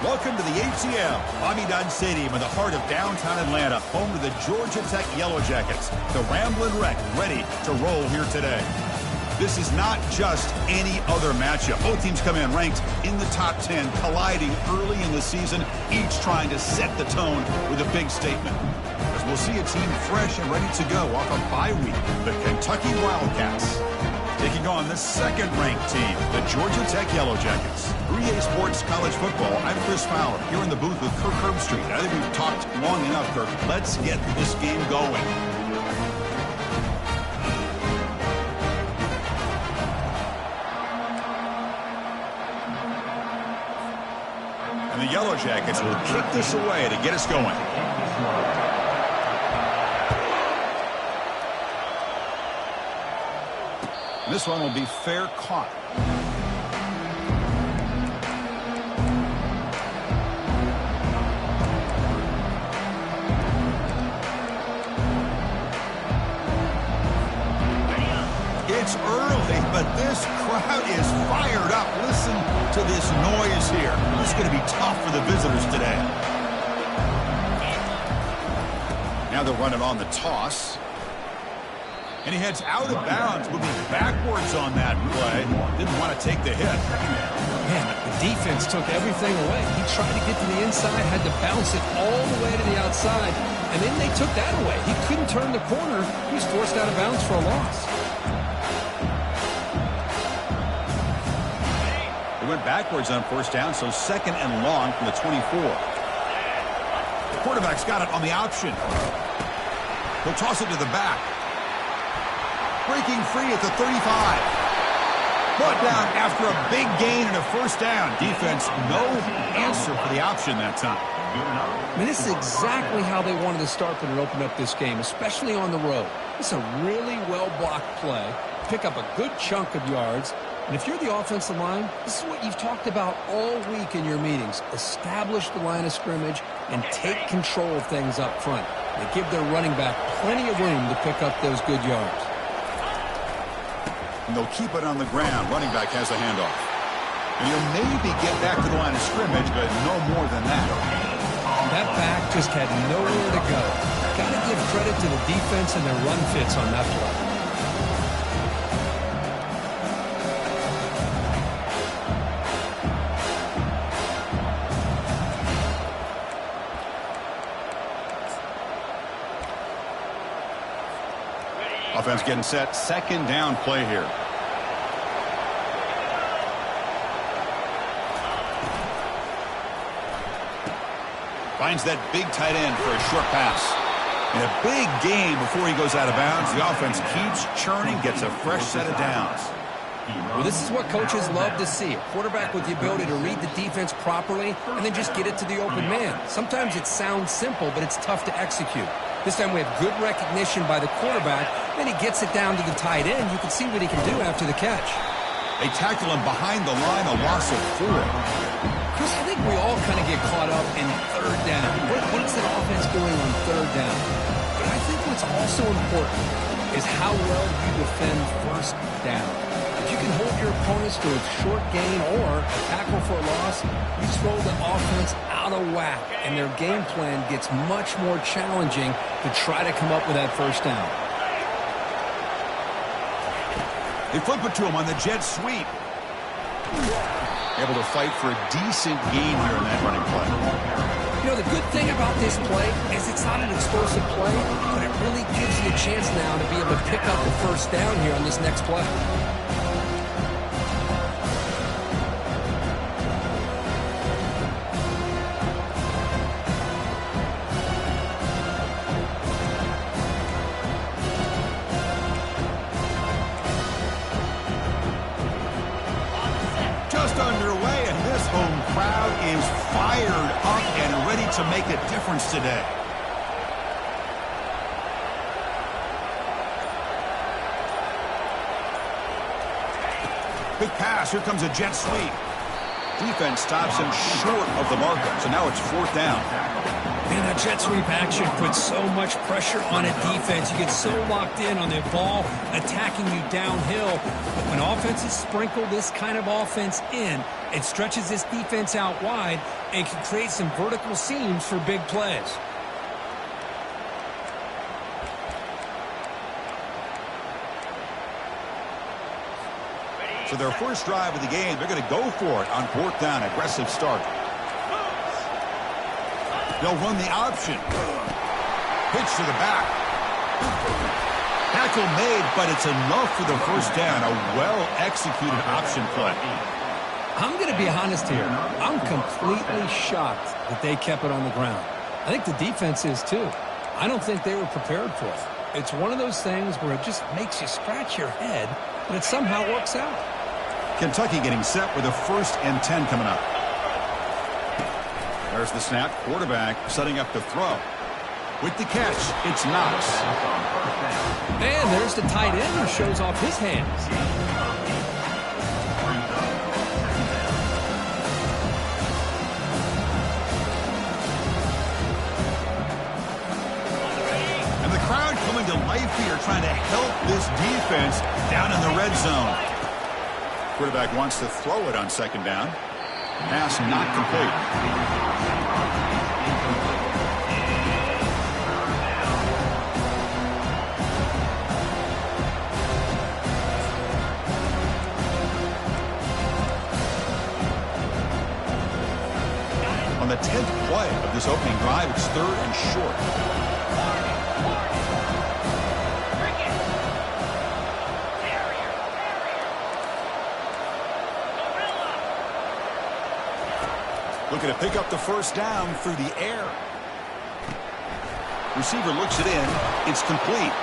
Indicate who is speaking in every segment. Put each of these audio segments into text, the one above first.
Speaker 1: Welcome to the ATM, Bobby Dodd Stadium in the heart of downtown Atlanta, home to the Georgia Tech Yellow Jackets. The Ramblin' Wreck ready to roll here today. This is not just any other matchup. Both teams come in ranked in the top 10, colliding early in the season, each trying to set the tone with a big statement. As we'll see a team fresh and ready to go off a bye week, the Kentucky Wildcats. Taking on the second-ranked team, the Georgia Tech Yellow Jackets. 3A Sports College Football, I'm Chris Fowler, here in the booth with Kirk Herbstreit. I think we've talked long enough, Kirk. Let's get this game going. And the Yellow Jackets will kick this away to get us going. This one will be fair caught. It's early, but this crowd is fired up. Listen to this noise here. This is going to be tough for the visitors today. Now they're running on the toss. And he heads out of bounds, moving backwards on that play. Didn't want to take the hit.
Speaker 2: Man, the defense took everything away. He tried to get to the inside, had to bounce it all the way to the outside, and then they took that away. He couldn't turn the corner. He was forced out of bounds for a loss.
Speaker 1: They went backwards on first down, so second and long from the 24. The quarterback's got it on the option. He'll toss it to the back. Breaking free at the 35. Brought down after a big gain and a first down. Defense, no answer for the option that time.
Speaker 2: I mean, this is exactly how they wanted to start when it opened up this game, especially on the road. It's a really well-blocked play. Pick up a good chunk of yards. And if you're the offensive line, this is what you've talked about all week in your meetings. Establish the line of scrimmage and take control of things up front. They give their running back plenty of room to pick up those good yards.
Speaker 1: And they'll keep it on the ground. Running back has the handoff. And he'll maybe get back to the line of scrimmage, but no more than that.
Speaker 2: That back just had nowhere to go. Got to give credit to the defense and their run fits on that play.
Speaker 1: Offense getting set. Second down play here. Finds that big tight end for a short pass. And a big gain before he goes out of bounds. The offense keeps churning, gets a fresh set of downs.
Speaker 2: Well, this is what coaches love to see. A quarterback with the ability to read the defense properly and then just get it to the open man. Sometimes it sounds simple, but it's tough to execute. This time we have good recognition by the quarterback. Then he gets it down to the tight end. You can see what he can do after the catch.
Speaker 1: They tackle him behind the line, a loss of 4.
Speaker 2: Chris, I think we all kind of get caught up in third down. What's that offense doing on third down? But I think what's also important is how well you defend first down. If you can hold your opponents to a short gain or a tackle for a loss, you throw the offense out of whack, and their game plan gets much more challenging to try to come up with that first down.
Speaker 1: They flip it to him on the jet sweep. Able to fight for a decent gain here in that running play.
Speaker 2: You know, the good thing about this play is it's not an explosive play, but it really gives you a chance now to be able to pick up the first down here on this next play.
Speaker 1: Underway, and this home crowd is fired up and ready to make a difference today. Big pass. Here comes a jet sweep. Defense stops him short of the marker, so now it's fourth down.
Speaker 2: Man, that jet sweep action puts so much pressure on a defense. You get so locked in on the ball attacking you downhill. But when offenses sprinkle this kind of offense in, it stretches this defense out wide and can create some vertical seams for big plays.
Speaker 1: So their first drive of the game, they're going to go for it on 4th down. Aggressive start. They'll run the option. Pitch to the back. Tackle made, but it's enough for the first down. A well-executed option play.
Speaker 2: I'm going to be honest here. I'm completely shocked that they kept it on the ground. I think the defense is too. I don't think they were prepared for it. It's one of those things where it just makes you scratch your head, but it somehow works out.
Speaker 1: Kentucky getting set with a 1st and 10 coming up. There's the snap. Quarterback setting up the throw. With the catch, it's Knox.
Speaker 2: And there's the tight end who shows off his hands.
Speaker 1: And the crowd coming to life here, trying to help this defense down in the red zone. Quarterback wants to throw it on 2nd down. Pass not complete. On the 10th play of this opening drive, it's 3rd and short. Looking to pick up the first down through the air. Receiver looks it in. It's complete.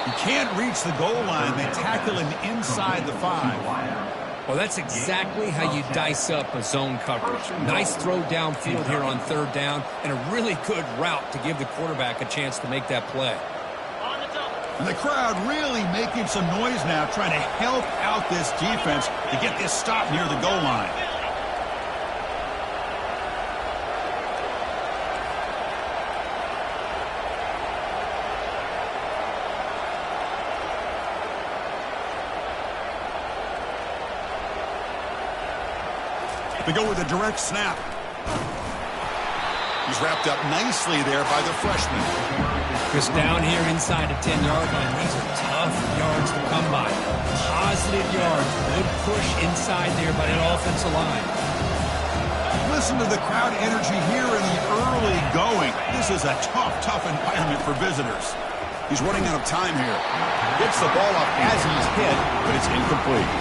Speaker 1: He can't reach the goal line. They tackle him inside the 5.
Speaker 2: Well, that's exactly how you dice up a zone coverage. Nice throw downfield here on 3rd down, and a really good route to give the quarterback a chance to make that play.
Speaker 1: And the crowd really making some noise now, trying to help out this defense to get this stop near the goal line. They go with a direct snap. He's wrapped up nicely there by the freshman.
Speaker 2: Just down here inside the 10-yard line. These are tough yards to come by. Positive yards. Good push inside there by that offensive line.
Speaker 1: Listen to the crowd energy here in the early going. This is a tough environment for visitors. He's running out of time here. Gets the ball up as he's hit, but it's incomplete.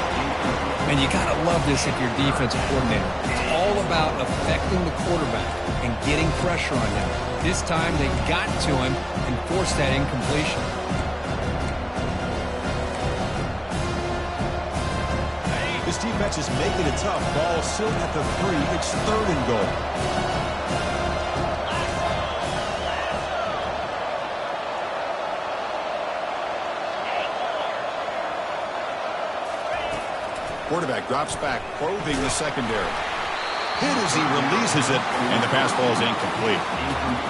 Speaker 2: And you got to love this if you're defensive coordinator. It's all about affecting the quarterback and getting pressure on him. This time they got to him and forced that incompletion.
Speaker 1: This defense is making it tough. Ball still at the 3. It's 3rd and goal. Quarterback drops back, probing the secondary. Hit as he releases it, and the pass ball is incomplete.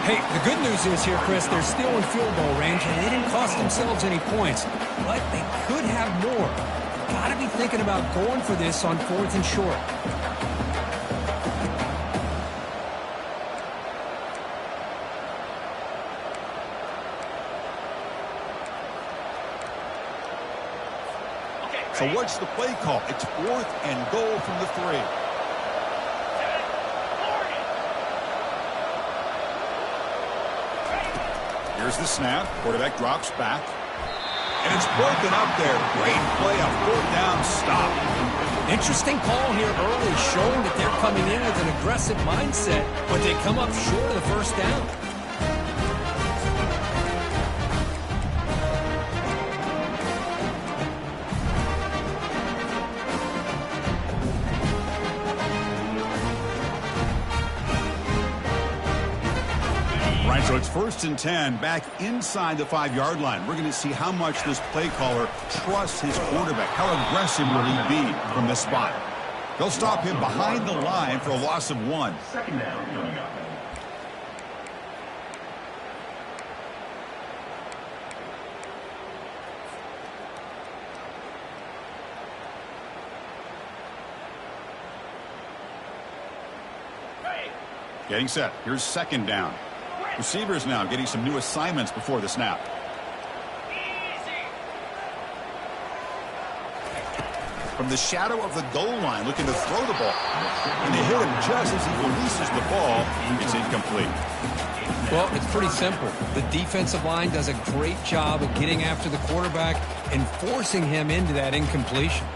Speaker 2: Hey, the good news is here, Chris, they're still in field goal range, and they didn't cost themselves any points. But they could have more. Got to be thinking about going for this on 4th and short.
Speaker 1: So what's the play call? It's 4th and goal from the 3. Here's the snap. Quarterback drops back. And it's broken up there. Great play, a 4th down stop.
Speaker 2: Interesting call here early, showing that they're coming in with an aggressive mindset, but they come up short of the first down.
Speaker 1: So it's 1st and 10 back inside the 5-yard line. We're going to see how much this play caller trusts his quarterback. How aggressive will he be from this spot? They'll stop him behind the line for a loss of 1. Getting set. Here's second down. Receivers now getting some new assignments before the snap. From the shadow of the goal line, looking to throw the ball. And they hit him just as he releases the ball. It's incomplete.
Speaker 2: Well, it's pretty simple. The defensive line does a great job of getting after the quarterback and forcing him into that incompletion.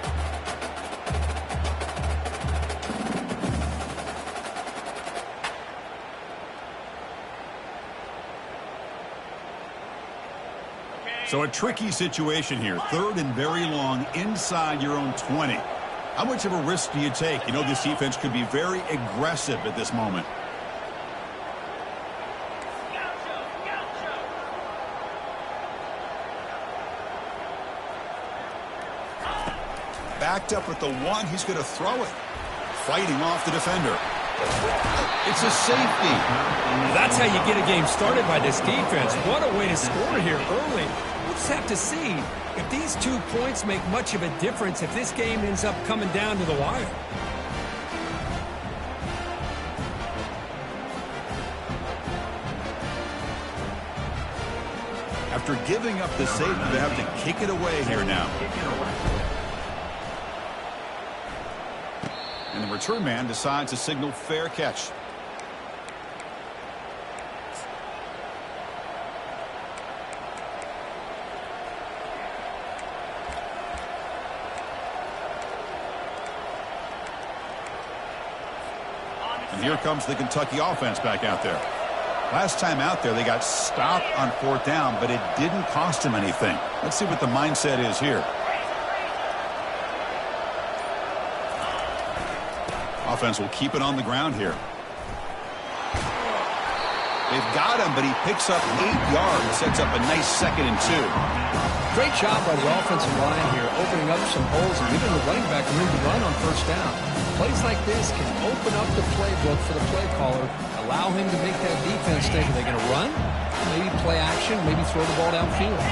Speaker 1: So a tricky situation here. Third and very long inside your own 20. How much of a risk do you take? You know this defense could be very aggressive at this moment. Backed up with the one, he's going to throw it. Fighting off the defender. It's a safety.
Speaker 2: That's how you get a game started by this defense. What a way to score here early. We'll just have to see if these 2 points make much of a difference if this game ends up coming down to the wire.
Speaker 1: After giving up the safety, they have to kick it away here now. And the return man decides to signal fair catch. And here comes the Kentucky offense back out there. Last time out there, they got stopped on fourth down, but it didn't cost them anything. Let's see what the mindset is here. Offense will keep it on the ground here. They've got him, but he picks up 8 yards, sets up a nice 2nd and 2.
Speaker 2: Great job by the offensive line here, opening up some holes and giving the running back room to run on first down. Plays like this can open up the playbook for the play caller, allow him to make that defense think, are they going to run? Maybe play action, maybe throw the ball downfield.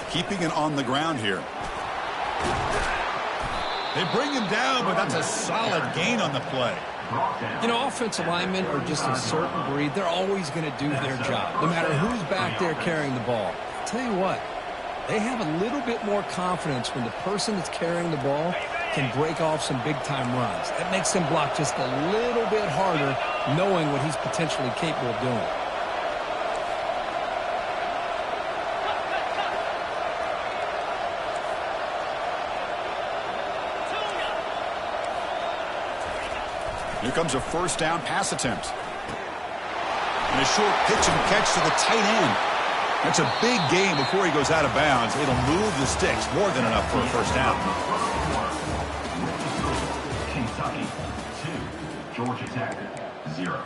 Speaker 1: Keeping it on the ground here. They bring him down, but that's a solid gain on the play.
Speaker 2: You know, offensive linemen are just a certain breed. They're always going to do their job, no matter who's back there carrying the ball. I'll tell you what, they have a little bit more confidence when the person that's carrying the ball can break off some big-time runs. That makes them block just a little bit harder, knowing what he's potentially capable of doing.
Speaker 1: Here comes a first down pass attempt. And a short pitch and catch to the tight end. That's a big gain before he goes out of bounds. It'll move the sticks, more than enough for a first down.
Speaker 3: Kentucky 2, Georgia Tech 0.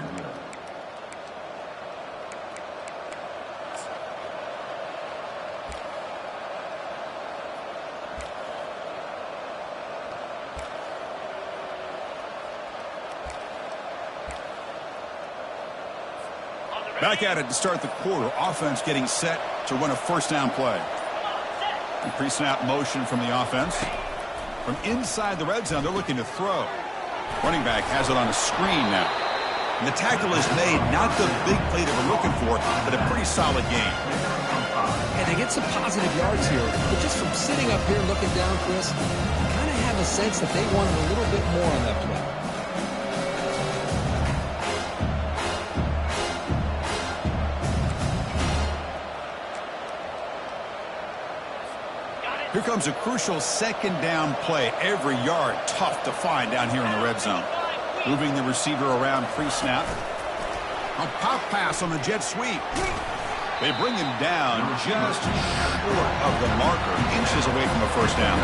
Speaker 1: Back at it to start the quarter. Offense getting set to run a first down play. Pre-snap motion from the offense. From inside the red zone, they're looking to throw. Running back has it on a screen now. And the tackle is made. Not the big play that we're looking for, but a pretty solid gain.
Speaker 2: And they get some positive yards here. But just from sitting up here looking down, Chris, you kind of have a sense that they wanted a little bit more on that play.
Speaker 1: Here comes a crucial second down play. Every yard tough to find down here in the red zone. Moving the receiver around pre-snap. A pop pass on the jet sweep. They bring him down just short of the marker, inches away from a first down.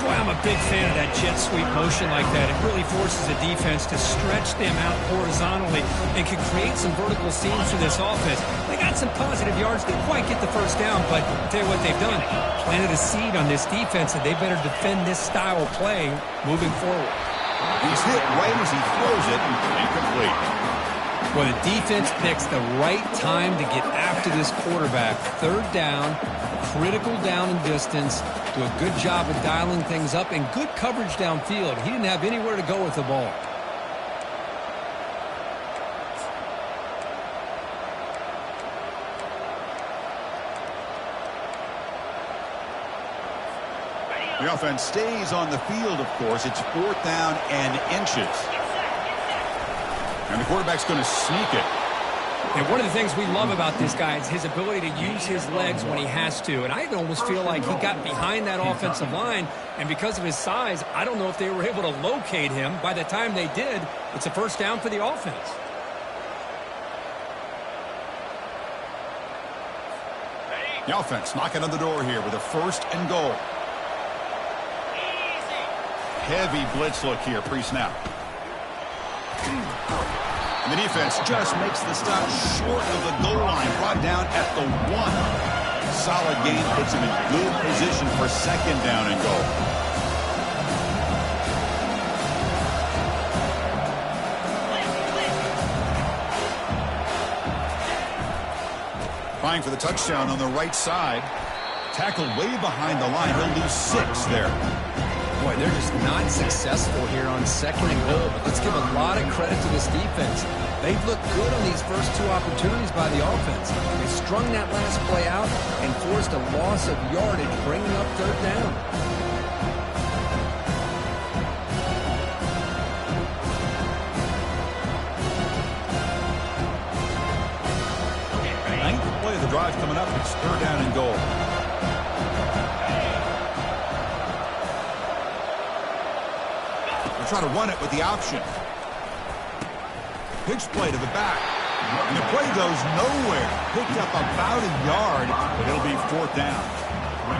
Speaker 2: Boy, I'm a big fan of that jet sweep motion like that. It really forces the defense to stretch them out horizontally and can create some vertical seams for this offense. They got some positive yards. Didn't quite get the first down, but I'll tell you what they've done. Planted a seed on this defense, and they better defend this style of play moving forward.
Speaker 1: He's hit right as he throws it, incomplete.
Speaker 2: Well, the defense picks the right time to get after this quarterback. Third down, critical down and distance. Do a good job of dialing things up and good coverage downfield. He didn't have anywhere to go with the ball.
Speaker 1: The offense stays on the field, of course. It's 4th down and inches. And the quarterback's going to sneak it.
Speaker 2: And one of the things we love about this guy is his ability to use his legs when he has to. And I almost feel like he got behind that offensive line, and because of his size, I don't know if they were able to locate him. By the time they did, it's a first down for the offense.
Speaker 1: The offense knocking on the door here with a 1st and goal. Heavy blitz look here, pre-snap. And the defense just makes the stop short of the goal line, brought down at the 1. Solid game, puts him in good position for 2nd down and goal. Trying for the touchdown on the right side. Tackled way behind the line. He'll lose 6 there.
Speaker 2: Boy, they're just not successful here on 2nd and goal. But let's give a lot of credit to this defense. They've looked good on these first 2 opportunities by the offense. They strung that last play out and forced a loss of yardage, bringing up 3rd down.
Speaker 1: Ninth play of the drive coming up. It's 3rd down and goal. Try to run it with the option. Pitch play to the back. And the play goes nowhere. Picked up about a yard, but it'll be 4th down.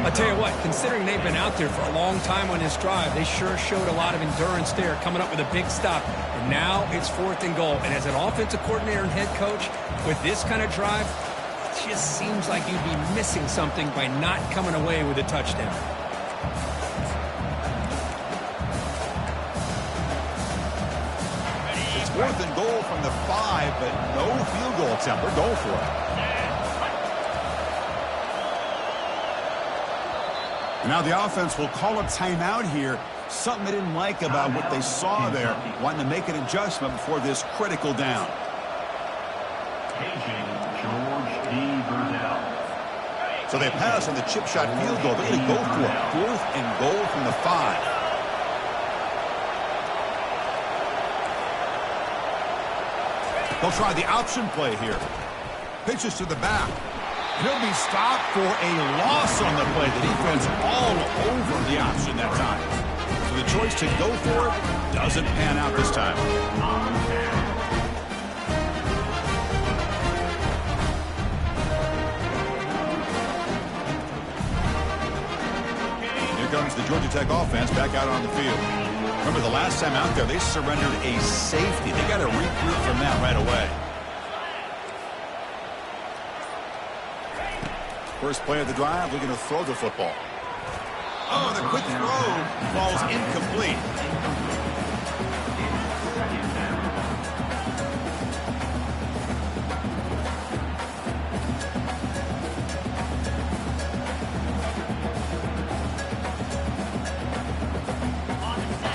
Speaker 2: I'll tell you what, considering they've been out there for a long time on this drive, they sure showed a lot of endurance there, coming up with a big stop. And now it's 4th and goal. And as an offensive coordinator and head coach, with this kind of drive, it just seems like you'd be missing something by not coming away with a touchdown.
Speaker 1: It's 4th and goal from the 5, but no field goal attempt. They're going for it. And now the offense will call a timeout here. Something they didn't like about what they saw there. Wanting to make an adjustment before this critical down. So they pass on the chip shot field goal. They're going to go for it. 4th and goal from the 5. They'll try the option play here. Pitches to the back. He'll be stopped for a loss on the play. The defense all over the option that time. So the choice to go for it doesn't pan out this time. Here comes the Georgia Tech offense back out on the field. Remember, the last time out there, they surrendered a safety. They got to regroup from that right away. First play of the drive, looking to throw the football. Oh, the quick throw falls incomplete.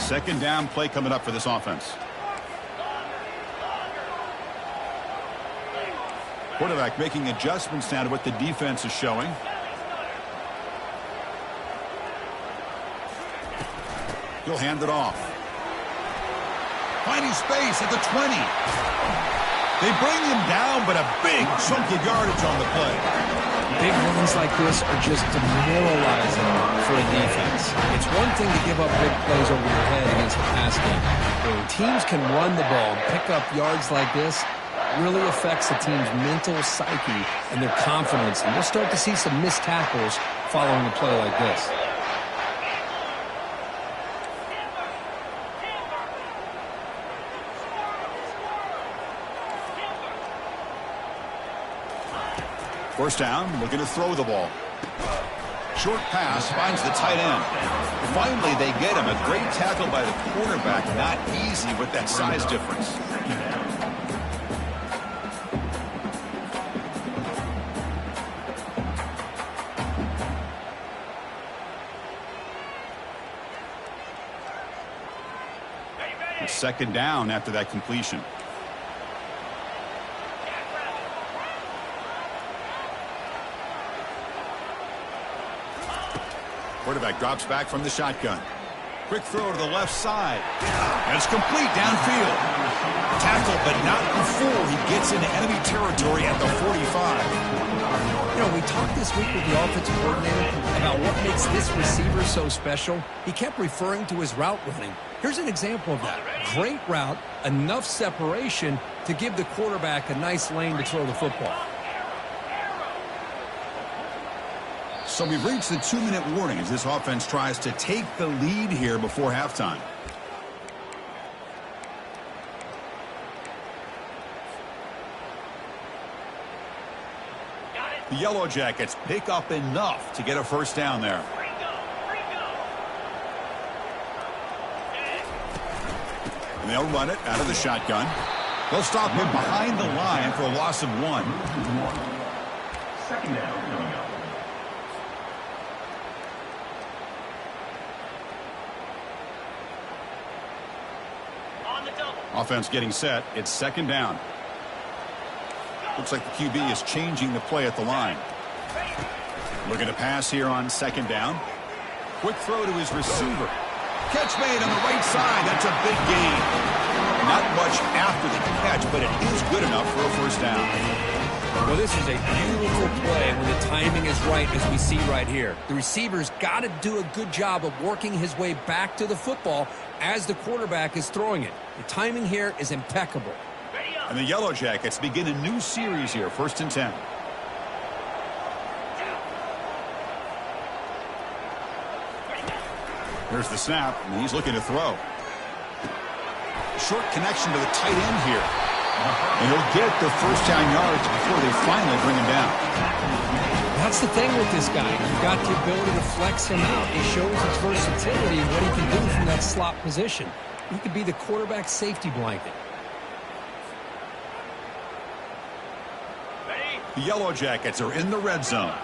Speaker 1: Second down play coming up for this offense. Quarterback making adjustments now to what the defense is showing. He'll hand it off. Finding space at the 20. They bring him down, but a big chunk of yardage on the play.
Speaker 2: Big runs like this are just demoralizing for a defense. It's one thing to give up big plays over your head against the pass game. When teams can run the ball and pick up yards like this, really affects the team's mental psyche and their confidence. And we'll start to see some missed tackles following a play like this.
Speaker 1: First down, looking to throw the ball. Short pass, finds the tight end. Finally, they get him. A great tackle by the quarterback. Not easy with that size difference. second down after that completion. Quarterback drops back from the shotgun. Quick throw to the left side. And it's complete downfield. Tackle, but not before he gets into enemy territory at the 45.
Speaker 2: You know, we talked this week with the offensive coordinator about what makes this receiver so special. He kept referring to his route running. Here's an example of that. Great route, enough separation to give the quarterback a nice lane to throw the football.
Speaker 1: So we've reached the 2-minute warning as this offense tries to take the lead here before halftime. The Yellow Jackets pick up enough to get a first down there. And they'll run it out of the shotgun. They'll stop him behind the line for a loss of 1.
Speaker 3: Second down coming up.
Speaker 1: Offense getting set. It's second down. Looks like the QB is changing the play at the line. Looking to pass here on second down. Quick throw to his receiver. Catch made on the right side. That's a big gain. Not much after the catch, but it is good enough for a first down.
Speaker 2: Well, this is a beautiful play when the timing is right, as we see right here. The receiver's got to do a good job of working his way back to the football as the quarterback is throwing it. The timing here is impeccable.
Speaker 1: And the Yellow Jackets begin a new series here, 1st and 10. Here's the snap, and he's looking to throw. Short connection to the tight end here. And he'll get the first down yards before they finally bring him down.
Speaker 2: That's the thing with this guy. You've got the ability to flex him out. He shows his versatility and what he can do from that slot position. He could be the quarterback safety blanket.
Speaker 1: The Yellow Jackets are in the red zone.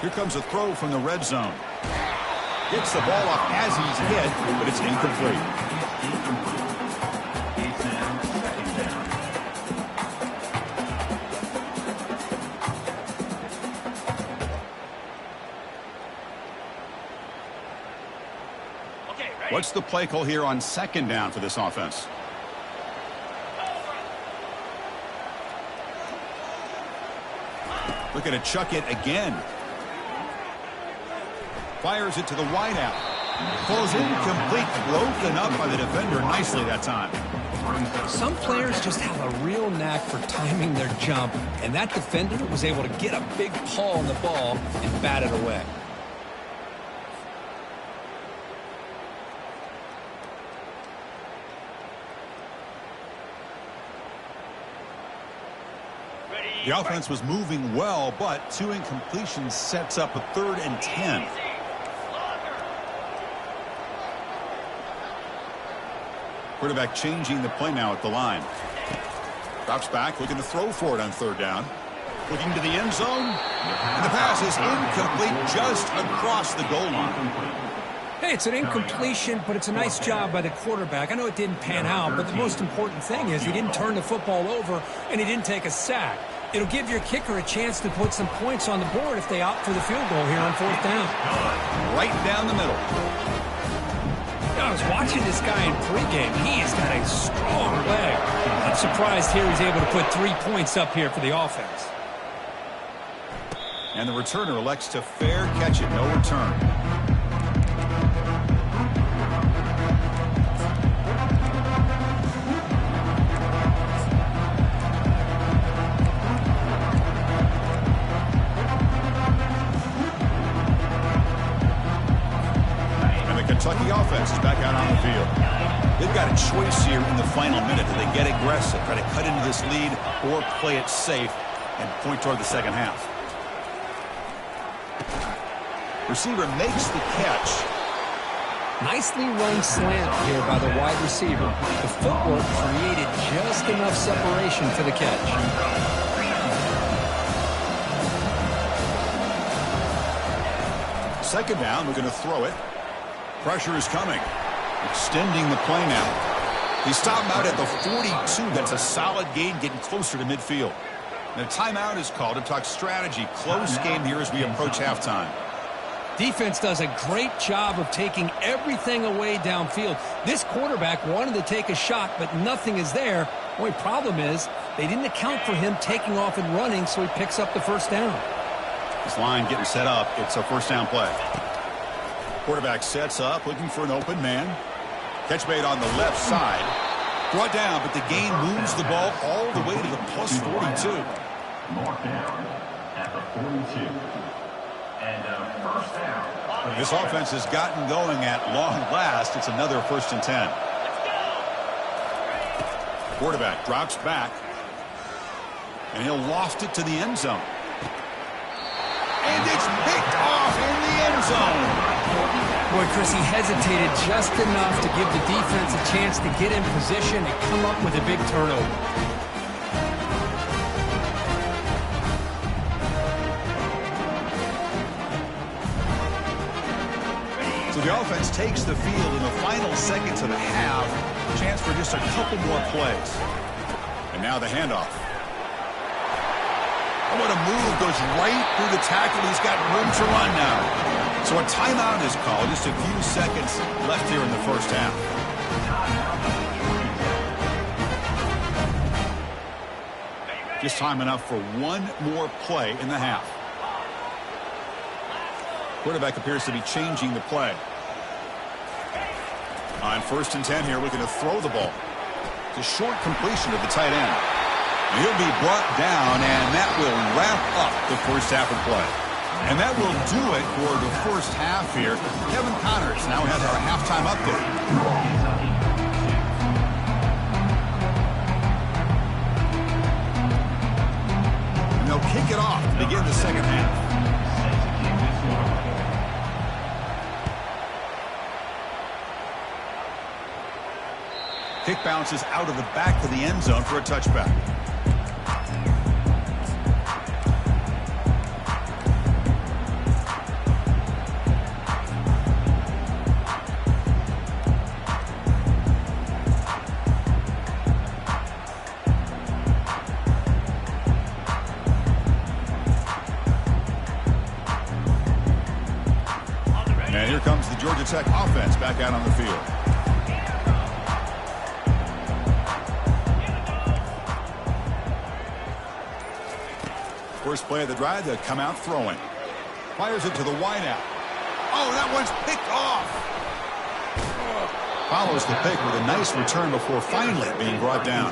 Speaker 1: Here comes a throw from the red zone. Gets the ball off as he's hit, but it's incomplete. What's the play call here on second down for this offense? Looking to chuck it again. Fires it to the wideout. Falls incomplete. Broken up by the defender nicely that time.
Speaker 2: Some players just have a real knack for timing their jump, and that defender was able to get a big paw on the ball and bat it away.
Speaker 1: The offense was moving well, but 2 incompletions sets up a 3rd and 10. Quarterback changing the play now at the line. Drops back, looking to throw for it on 3rd down. Looking to the end zone. And the pass is incomplete just across the goal line.
Speaker 2: Hey, it's an incompletion, but it's a nice job by the quarterback. I know it didn't pan out, but the most important thing is he didn't turn the football over and he didn't take a sack. It'll give your kicker a chance to put some points on the board if they opt for the field goal here on 4th down.
Speaker 1: Right down the middle.
Speaker 2: I was watching this guy in pregame. He has got a strong leg. I'm surprised here he's able to put 3 points up here for the offense.
Speaker 1: And the returner elects to fair catch it. No return. Kentucky offense is back out on the field. They've got a choice here in the final minute. Do they get aggressive, try to cut into this lead, or play it safe and point toward the second half? Receiver makes the catch.
Speaker 2: Nicely run slant here by the wide receiver. The footwork created just enough separation for the catch.
Speaker 1: second down. We're going to throw it. Pressure is coming. Extending the play now. He stopped out at the 42. That's a solid gain, getting closer to midfield. And a timeout is called to talk strategy. Close game here as we approach halftime.
Speaker 2: Defense does a great job of taking everything away downfield. This quarterback wanted to take a shot, but nothing is there. The only problem is they didn't account for him taking off and running, so he picks up the first down.
Speaker 1: This line getting set up. It's a first down play. Quarterback sets up, looking for an open man. Catch made on the left side. Brought down, but the gain moves the ball all the way to the plus 42.
Speaker 3: Mark down at the 42. And first down.
Speaker 1: This offense has gotten going at long last. It's another 1st and 10. Quarterback drops back. And he'll loft it to the end zone. And it's picked off in the end zone.
Speaker 2: Boy, Chris, he hesitated just enough to give the defense a chance to get in position and come up with a big turnover.
Speaker 1: So the offense takes the field in the final seconds of the half. Chance for just a couple more plays. And now the handoff. And what a move, goes right through the tackle. He's got room to run now. So a timeout is called. Just a few seconds left here in the first half. Just time enough for one more play in the half. Quarterback appears to be changing the play. On 1st and 10 here, looking to throw the ball. It's a short completion to the tight end. And he'll be brought down, and that will wrap up the first half of play. And that will do it for the first half here. Kevin Connors now has our halftime update. And they'll kick it off to begin the second half. Kick bounces out of the back of the end zone for a touchback. And here comes the Georgia Tech offense back out on the field. First play of the drive, they'll come out throwing. Fires it to the wideout. Oh, that one's picked off. Follows the pick with a nice return before finally being brought down.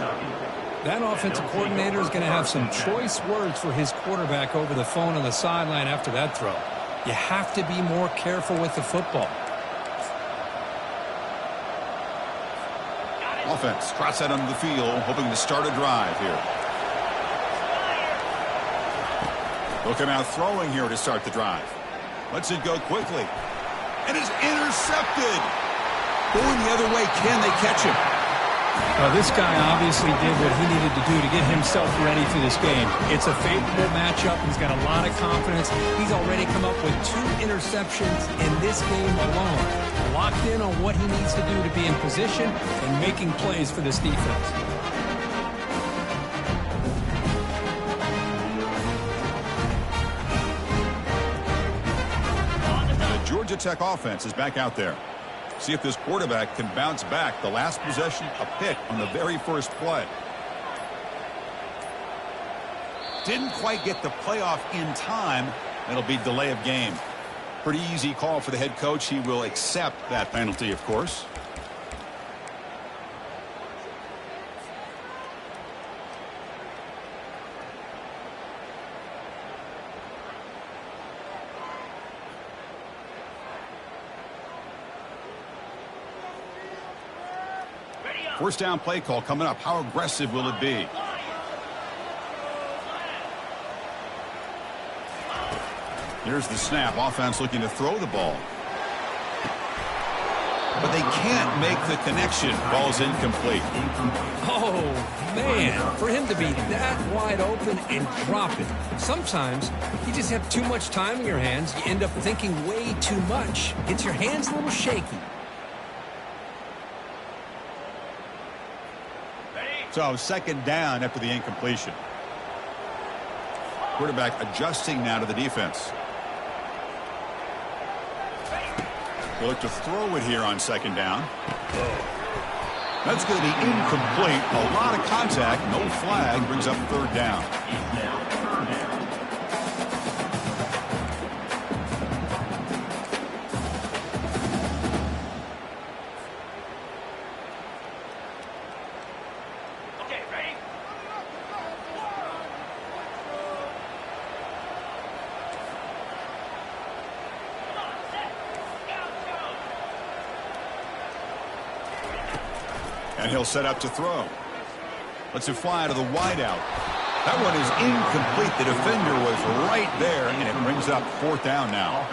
Speaker 2: That offensive coordinator is going to have some choice words for his quarterback over the phone on the sideline after that throw. You have to be more careful with the football.
Speaker 1: Offense trots out onto the field, hoping to start a drive here. They'll come out throwing here to start the drive. Lets it go quickly. And it's intercepted. Going the other way. Can they catch him?
Speaker 2: This guy obviously did what he needed to do to get himself ready for this game. It's a favorable matchup. He's got a lot of confidence. He's already come up with 2 interceptions in this game alone. Locked in on what he needs to do to be in position and making plays for this defense.
Speaker 1: Georgia Tech offense is back out there. See if this quarterback can bounce back. The last possession, a pick on the very first play. Didn't quite get the playoff in time. It'll be delay of game. Pretty easy call for the head coach. He will accept that penalty, of course. First down play call coming up. How aggressive will it be? Here's the snap. Offense looking to throw the ball. but they can't make the connection. Ball's incomplete.
Speaker 2: Oh, man, for him to be that wide open and drop it. Sometimes you just have too much time in your hands. You end up thinking way too much. Gets your hands a little shaky.
Speaker 1: So second down after the incompletion. Quarterback adjusting now to the defense. They look to throw it here on second down. That's going to be incomplete. A lot of contact. No flag. Brings up third down. And he'll set up to throw. Lets it fly to the wideout. That one is incomplete. The defender was right there, and it brings up fourth down now.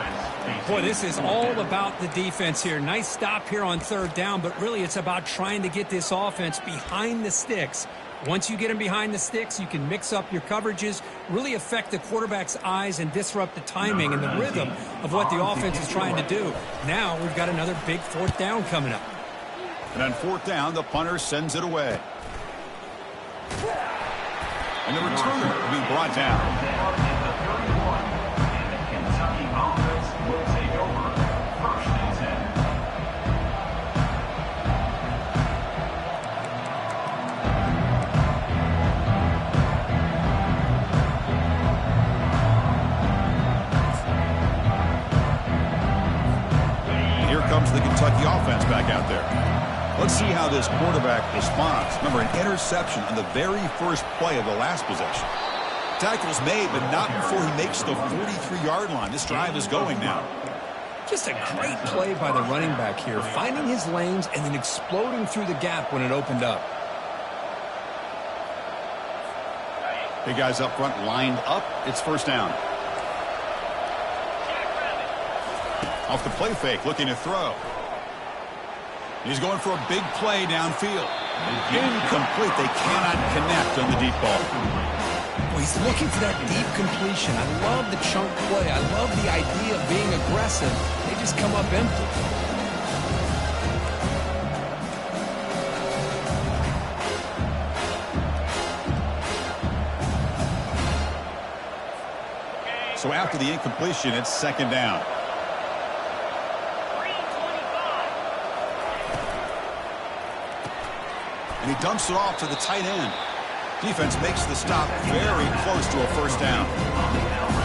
Speaker 2: Boy, this is all about the defense here. Nice stop here on third down, but really it's about trying to get this offense behind the sticks. Once you get them behind the sticks, you can mix up your coverages, really affect the quarterback's eyes and disrupt the timing and the rhythm of what the offense is trying to do. Now we've got another big fourth down coming up.
Speaker 1: And on fourth down, the punter sends it away. And the returner will be brought down.
Speaker 3: And the Kentucky offense will take over first and 10.
Speaker 1: And here comes the Kentucky offense back out there. Let's see how this quarterback responds. Remember, an interception on the very first play of the last possession. Tackle's made, but not before he makes the 43-yard line. This drive is going now.
Speaker 2: Just a great play by the running back here, finding his lanes and then exploding through the gap when it opened up.
Speaker 1: Big guys up front lined up. It's first down. Off the play fake, looking to throw. He's going for a big play downfield. Incomplete. They cannot connect on the deep ball.
Speaker 2: Well, he's looking for that deep completion. I love the chunk play. I love the idea of being aggressive. They just come up empty.
Speaker 1: So after the incompletion, it's second down. And he dumps it off to the tight end. Defense makes the stop very close to a first down.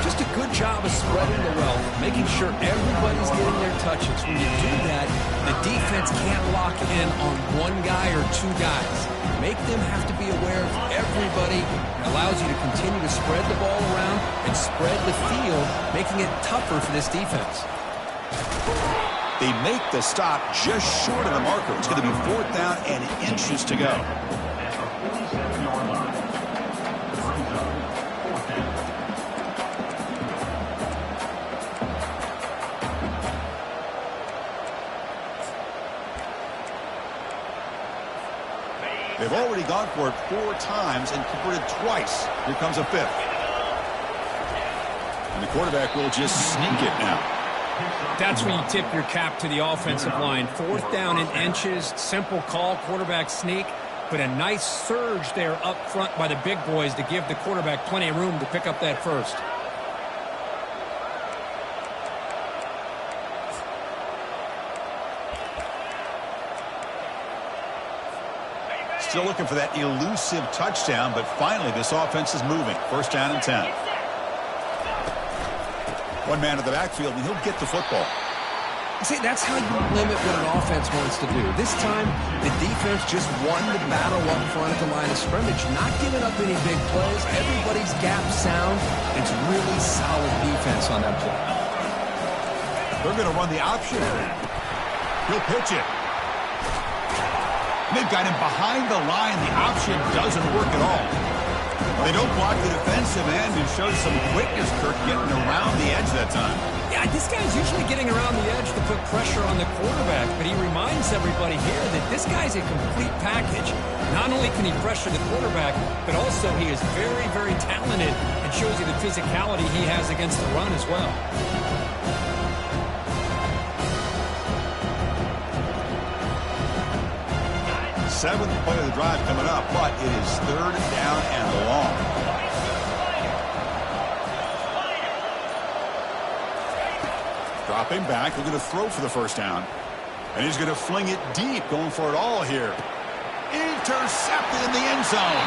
Speaker 2: Just a good job of spreading the wealth, making sure everybody's getting their touches. When you do that, the defense can't lock in on one guy or two guys. Make them have to be aware of everybody. It allows you to continue to spread the ball around and spread the field, making it tougher for this defense.
Speaker 1: They make the stop just short of the marker. It's going to be fourth down and inches to go. They've already gone for it 4 times and converted twice. Here comes a fifth. And the quarterback will just sneak it now.
Speaker 2: That's when you tip your cap to the offensive line. Fourth down in inches, simple call, quarterback sneak, but a nice surge there up front by the big boys to give the quarterback plenty of room to pick up that first.
Speaker 1: Still looking for that elusive touchdown, but finally this offense is moving. First down and 10. One man in the backfield, and he'll get the football.
Speaker 2: See, that's how you limit what an offense wants to do. This time, the defense just won the battle up front at the line of scrimmage, not giving up any big plays. Everybody's gap sound. It's really solid defense on that play.
Speaker 1: They're going to run the option. He'll pitch it. They've got him behind the line. The option doesn't work at all. They don't block the defensive end and show some quickness, Kirk, getting around the edge that time.
Speaker 2: Yeah, this guy's usually getting around the edge to put pressure on the quarterback, but he reminds everybody here that this guy's a complete package. Not only can he pressure the quarterback, but also he is very, very talented and shows you the physicality he has against the run as well.
Speaker 1: Seventh play of the drive coming up, but it is third down and long. Dropping back, looking to throw for the first down. And he's going to fling it deep, going for it all here. Intercepted in the end zone.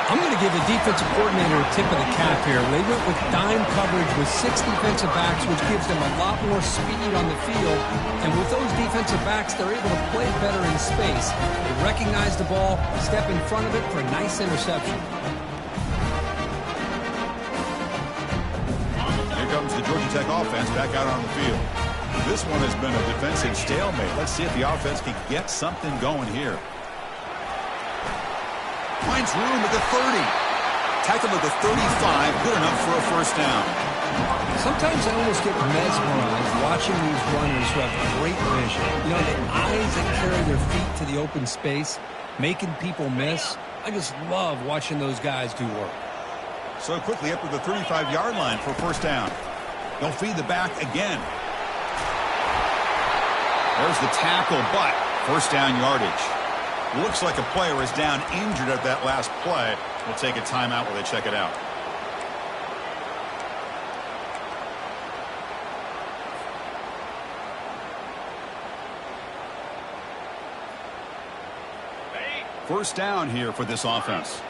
Speaker 2: I'm going to give the defensive coordinator a tip of the cap here. They went with dime coverage with 6 defensive backs, which gives them a lot more speed on the field. And with those defensive backs, they're able to play better in space. They recognize the ball, step in front of it for a nice interception.
Speaker 1: Comes the Georgia Tech offense back out on the field. This one has been a defensive stalemate. Let's see if the offense can get something going here. Finds room at the 30. Tackled at the 35. Good enough for a first down.
Speaker 2: Sometimes I almost get mesmerized watching these runners who have great vision. You know, the eyes that carry their feet to the open space, making people miss. I just love watching those guys do work.
Speaker 1: So quickly up to the 35-yard line for first down. They'll feed the back again. There's the tackle, but first down yardage. Looks like a player is down injured at that last play. We'll take a timeout while they check it out. First down here for this offense.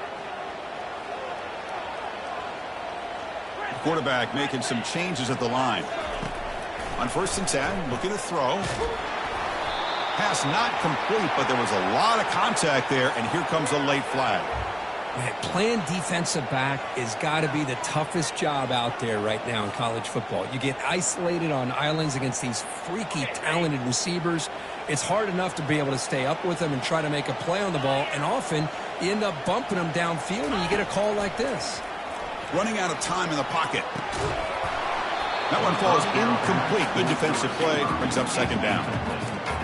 Speaker 1: Quarterback making some changes at the line. On first and 10, looking to throw. Pass not complete, but there was a lot of contact there, and here comes a late flag.
Speaker 2: Man, playing defensive back has got to be the toughest job out there right now in college football. You get isolated on islands against these freaky, talented receivers. It's hard enough to be able to stay up with them and try to make a play on the ball, and often you end up bumping them downfield, and you get a call like this.
Speaker 1: Running out of time in the pocket. That one falls incomplete. Good defensive play. Brings up second down.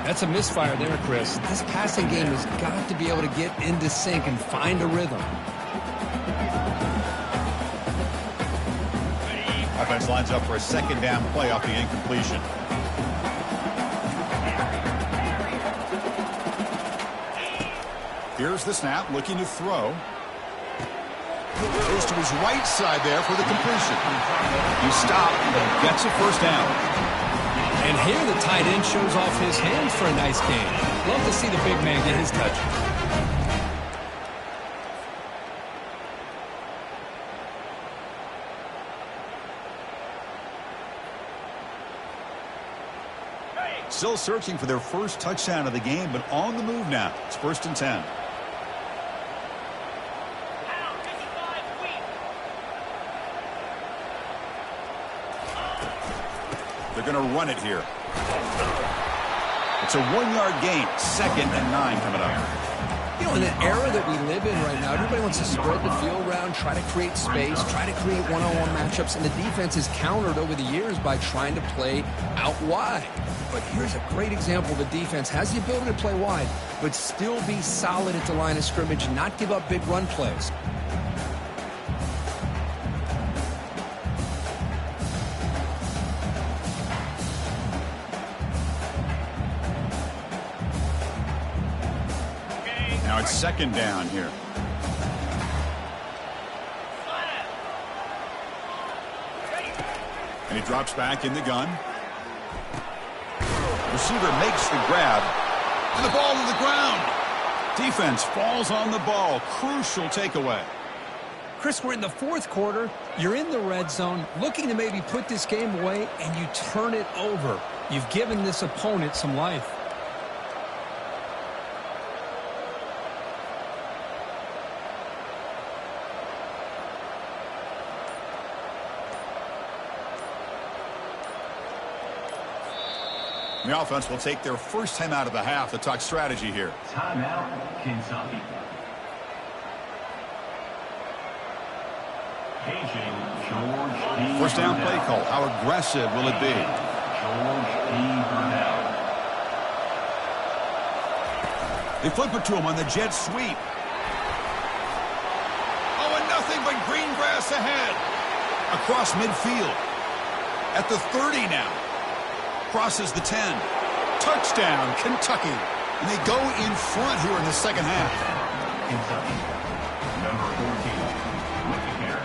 Speaker 2: That's a misfire there, Chris. This passing game has got to be able to get into sync and find a rhythm.
Speaker 1: Offense lines up for a second down play off the incompletion. Here's the snap, looking to throw. Goes to his right side there for the completion. He stopped and gets a first down.
Speaker 2: And here the tight end shows off his hands for a nice game. Love to see the big man get his touch.
Speaker 1: Still searching for their first touchdown of the game, but on the move now. It's first and 10. They're going to run it here. It's a 1-yard gain. Second and 9 coming up.
Speaker 2: You know, in the era that we live in right now, everybody wants to spread the field around, try to create space, try to create one-on-one matchups, and the defense is countered over the years by trying to play out wide. But here's a great example. The defense has the ability to play wide, but still be solid at the line of scrimmage, not give up big run plays.
Speaker 1: Now it's second down here. And he drops back in the gun. Receiver makes the grab. And the ball to the ground. Defense falls on the ball. Crucial takeaway.
Speaker 2: Chris, we're in the fourth quarter. You're in the red zone, looking to maybe put this game away, and you turn it over. You've given this opponent some life.
Speaker 1: The offense will take their first time out of the half to talk strategy here.
Speaker 3: Timeout, Kentucky. Paging George
Speaker 1: First down play call. How aggressive will it be?
Speaker 3: George P. Burnell.
Speaker 1: They flip it to him on the jet sweep. Oh, and nothing but green grass ahead. Across midfield. At the 30 now. Crosses the 10. Touchdown, Kentucky. And they go in front here in the second half.
Speaker 3: Kentucky. Number 14. With the carry.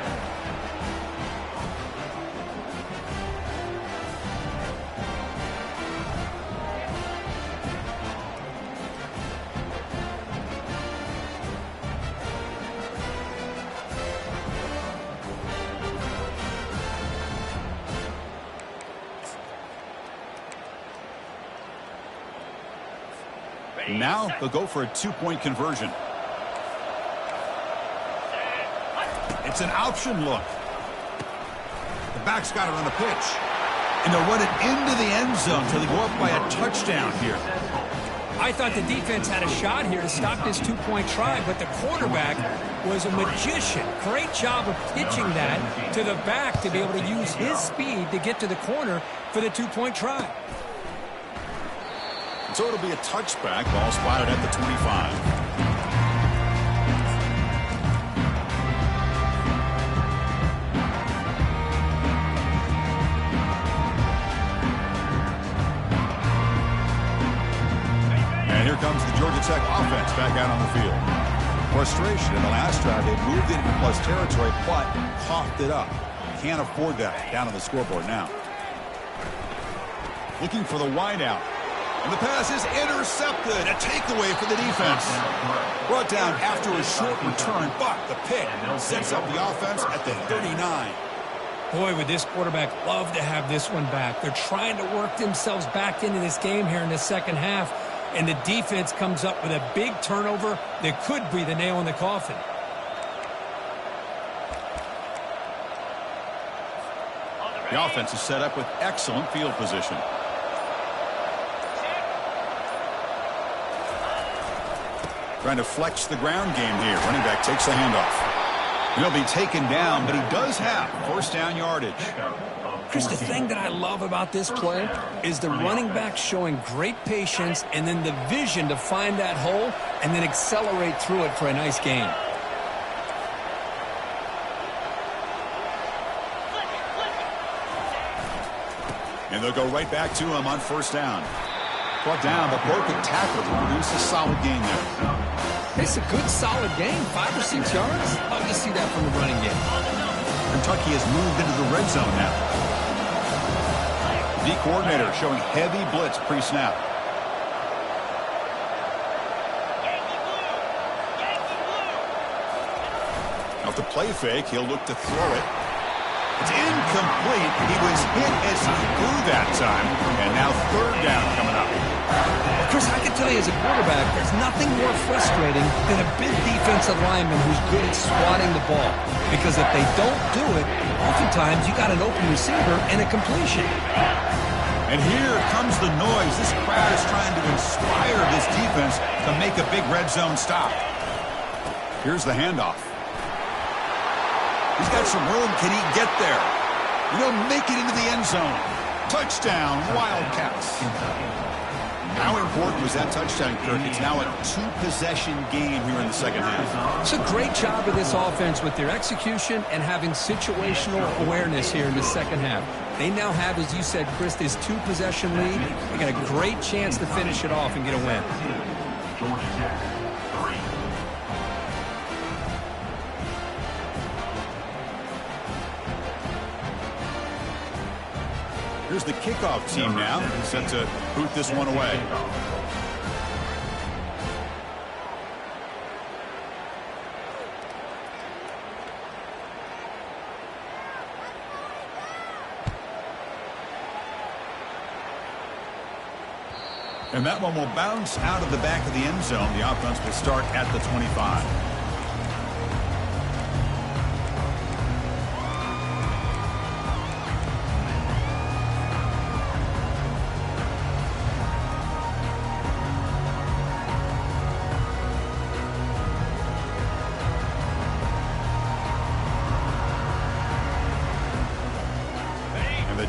Speaker 1: Now they'll go for a two-point conversion. It's an option look. The back's got it on the pitch. And they'll run it into the end zone until they go up by a touchdown here.
Speaker 2: I thought the defense had a shot here to stop this two-point try, but the quarterback was a magician. Great job of pitching that to the back to be able to use his speed to get to the corner for the two-point try.
Speaker 1: So it'll be a touchback. Ball spotted at the 25. And here comes the Georgia Tech offense back out on the field. Frustration in the last drive. They moved into plus territory, but coughed it up. Can't afford that down on the scoreboard now. Looking for the wideout. And the pass is intercepted. A takeaway for the defense. Brought down after a short return, but the pick sets up the offense at the 39.
Speaker 2: Boy, would this quarterback love to have this one back. They're trying to work themselves back into this game here in the second half, and the defense comes up with a big turnover that could be the nail in the coffin.
Speaker 1: The offense is set up with excellent field position. Trying to flex the ground game here. Running back takes the handoff. He'll be taken down, but he does have first down yardage.
Speaker 2: Chris, the thing that I love about this play is the running back showing great patience and then the vision to find that hole and then accelerate through it for a nice gain.
Speaker 1: And they'll go right back to him on first down. Brought down, but broken tackle to produce a solid gain there.
Speaker 2: It's a good, solid game. 5 or 6 yards. Love to see that from the running game.
Speaker 1: Kentucky has moved into the red zone now. The coordinator showing heavy blitz pre-snap. Now to play fake, he'll look to throw it. It's incomplete. He was hit as he threw that time. And now third down coming up.
Speaker 2: Chris, I can tell you as a quarterback, there's nothing more frustrating than a big defensive lineman who's good at swatting the ball. Because if they don't do it, oftentimes you got an open receiver and a completion.
Speaker 1: And here comes the noise. This crowd is trying to inspire this defense to make a big red zone stop. Here's the handoff. He's got some room. Can he get there? You know, make it into the end zone. Touchdown, Wildcats. How important was that touchdown, Kirk? It's now a two-possession game here in the second half.
Speaker 2: It's a great job of this offense with their execution and having situational awareness here in the second half. They now have, as you said, Chris, this two-possession lead. They got a great chance to finish it off and get a win.
Speaker 3: Georgia Tech, 3.
Speaker 1: Here's the kickoff team now, set to boot this one away. And that one will bounce out of the back of the end zone. The offense will start at the 25.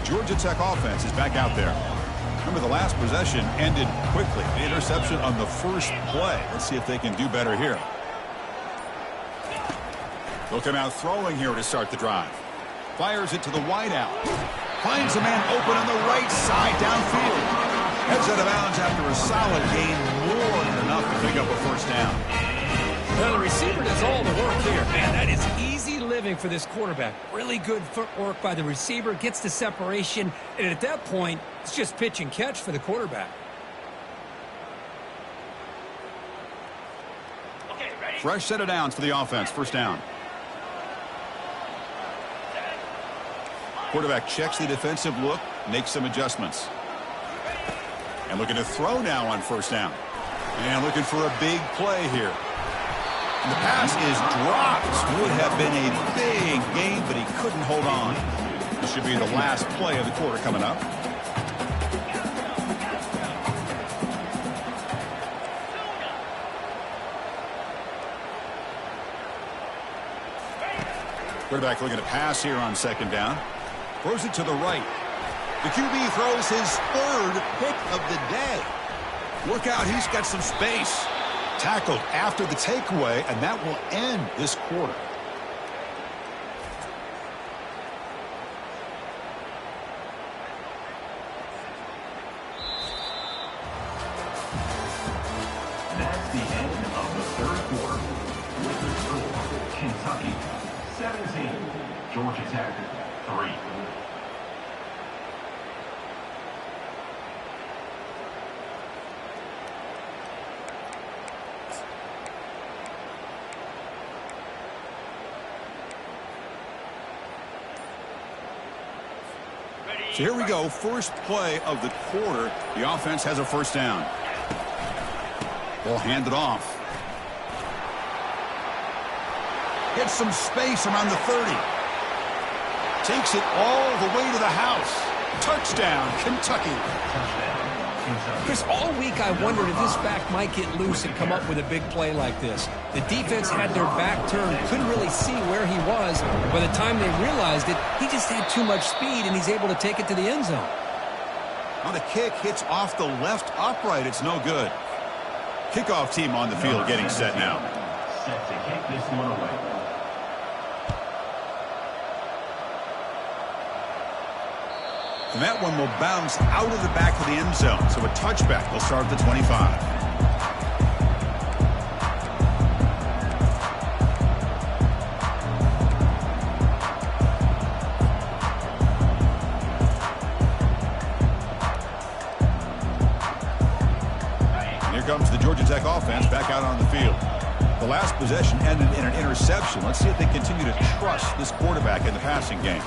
Speaker 1: Georgia Tech offense is back out there. Remember, the last possession ended quickly. The interception on the first play. Let's see if they can do better here. They'll come out throwing here to start the drive. Fires it to the wideout. Finds a man open on the right side downfield. Heads out of bounds after a solid gain, more than enough to pick up a first down.
Speaker 2: Well, the receiver does all the work here. Man, that is easy living for this quarterback. Really good footwork by the receiver, gets the separation, and at that point, it's just pitch and catch for the quarterback.
Speaker 3: Okay, ready?
Speaker 1: Fresh set of downs for the offense. First down. Quarterback checks the defensive look, makes some adjustments. And looking to throw now on first down. And looking for a big play here. And the pass is dropped. Would have been a big gain, but he couldn't hold on. This should be the last play of the quarter coming up. Quarterback looking to pass here on second down. Throws it to the right. The QB throws his third pick of the day. Look out, he's got some space. Tackled after the takeaway, and that will end this quarter.
Speaker 3: That's the end of the third quarter. With the score, Kentucky 17, Georgia Tech 3.
Speaker 1: So here we go, first play of the quarter. The offense has a first down. Ball handed off. Gets some space around the 30. Takes it all the way to the house. Touchdown, Kentucky.
Speaker 2: Chris, all week I wondered if this back might get loose and come up with a big play like this. The defense had their back turned, couldn't really see where he was. And by the time they realized it, he just had too much speed, and he's able to take it to the end zone.
Speaker 1: On the kick, hits off the left upright. It's no good. Kickoff team on the field getting set now.
Speaker 3: Set to kick this one away.
Speaker 1: And that one will bounce out of the back of the end zone. So a touchback will start at the 25. And here comes the Georgia Tech offense back out on the field. The last possession ended in an interception. Let's see if they continue to trust this quarterback in the passing game.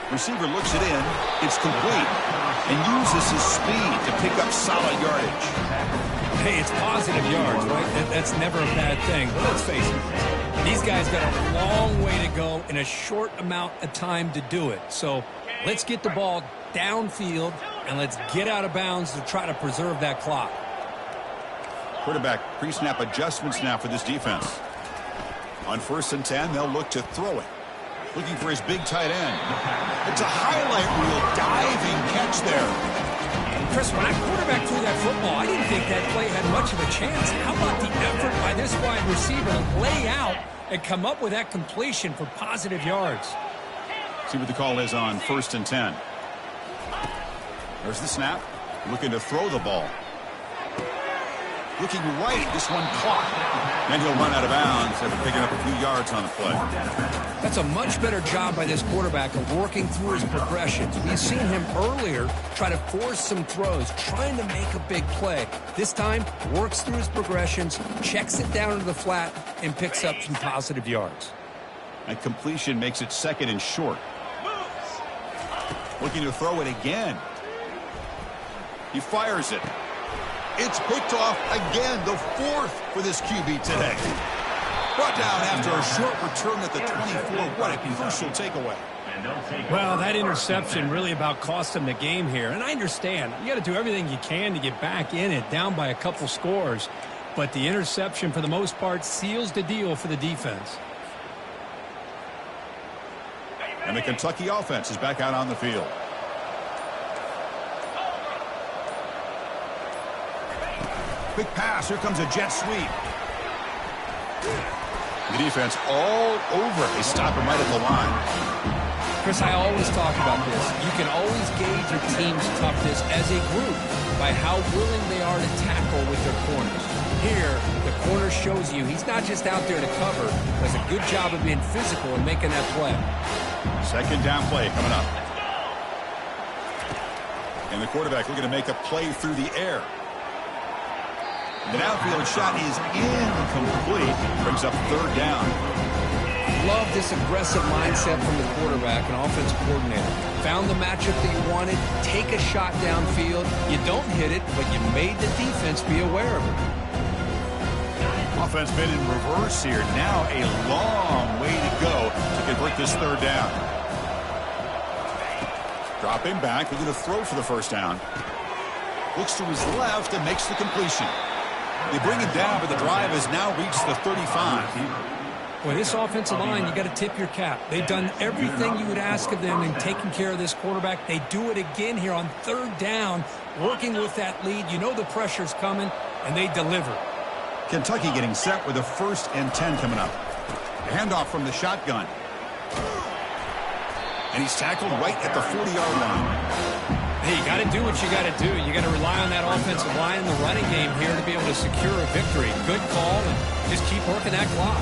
Speaker 1: Receiver looks it in. It's complete. And uses his speed to pick up solid yardage.
Speaker 2: Hey, it's positive yards, right? That's never a bad thing. But let's face it, these guys got a long way to go in a short amount of time to do it. So let's get the ball downfield, and let's get out of bounds to try to preserve that clock.
Speaker 1: Quarterback pre-snap adjustments now for this defense. On 1st and 10, they'll look to throw it. Looking for his big tight end. It's a highlight reel diving catch there.
Speaker 2: Chris, when that quarterback threw that football, I didn't think that play had much of a chance. How about the effort by this wide receiver to lay out and come up with that completion for positive yards?
Speaker 1: See what the call is on 1st and 10. There's the snap. Looking to throw the ball. Looking right, this one caught. And he'll run out of bounds after picking up a few yards on the play.
Speaker 2: That's a much better job by this quarterback of working through his progressions. We've seen him earlier try to force some throws, trying to make a big play. This time, works through his progressions, checks it down to the flat, and picks up some positive yards.
Speaker 1: And completion makes it 2nd and short. Looking to throw it again. He fires it. It's picked off again, the 4th for this QB today. Brought down after a short return at the 24. What a crucial takeaway.
Speaker 2: Well, that interception really about cost him the game here. And I understand. You got to do everything you can to get back in it, down by a couple scores. But the interception, for the most part, seals the deal for the defense.
Speaker 1: And the Kentucky offense is back out on the field. Quick pass. Here comes a jet sweep. The defense all over. They stop him right at the line.
Speaker 2: Chris, I always talk about this. You can always gauge your team's toughness as a group by how willing they are to tackle with their corners. Here, the corner shows you he's not just out there to cover, does a good job of being physical and making that play.
Speaker 1: Second down play coming up. And the quarterback looking to make a play through the air. The downfield shot is incomplete. Brings up third down.
Speaker 2: Love this aggressive mindset from the quarterback and offensive coordinator. Found the matchup that you wanted, take a shot downfield. You don't hit it, but you made the defense be aware of it.
Speaker 1: Offense been in reverse here. Now a long way to go to convert this third down. Dropping back, looking to throw for the first down. Looks to his left and makes the completion. They bring him down, but the drive has now reached the 35.
Speaker 2: Boy, this offensive line, you got to tip your cap. They've done everything you would ask of them in taking care of this quarterback. They do it again here on third down, working with that lead. You know the pressure's coming, and they deliver.
Speaker 1: Kentucky getting set with a 1st and 10 coming up. A handoff from the shotgun. And he's tackled right at the 40-yard line.
Speaker 2: Hey, you got to do what you got to do. You got to rely on that offensive line in the running game here to be able to secure a victory. Good call, and just keep working that clock.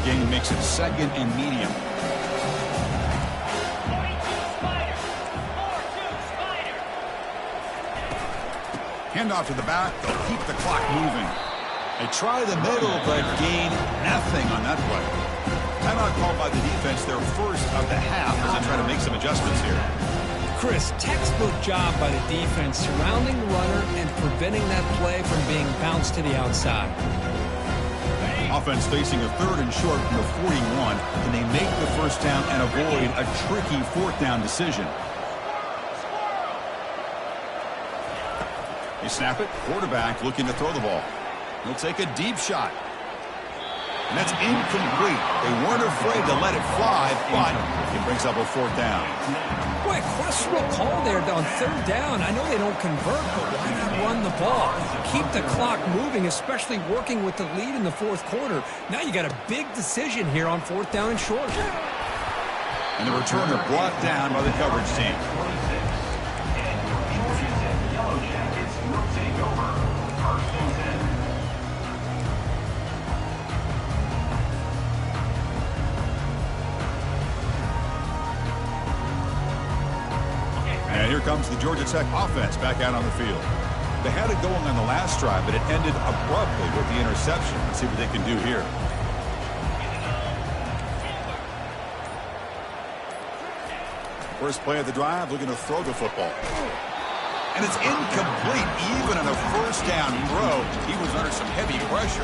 Speaker 1: Again, makes it 2nd and medium. Handoff to the back. They'll keep the clock moving. They try the middle, but gain nothing on that play. Timeout called by the defense, their first of the half, as they try to make some adjustments here.
Speaker 2: Chris, textbook job by the defense surrounding the runner and preventing that play from being bounced to the outside.
Speaker 1: Offense facing a 3rd and short from the 41. Can they make the first down and avoid a tricky 4th down decision? They snap it. Quarterback looking to throw the ball. He'll take a deep shot. And that's incomplete. They weren't afraid to let it fly, but it brings up a 4th down.
Speaker 2: Boy, questionable call there on third down. I know they don't convert, but why not run the ball? Keep the clock moving, especially working with the lead in the 4th quarter. Now you got a big decision here on 4th down and short.
Speaker 1: And the returner brought down by the coverage team.
Speaker 3: Yellow Jackets will take over. 1st and 10.
Speaker 1: And here comes the Georgia Tech offense back out on the field. They had it going on the last drive, but it ended abruptly with the interception. Let's see what they can do here. First play of the drive, looking to throw the football. And it's incomplete. Even on a 1st down throw, he was under some heavy pressure.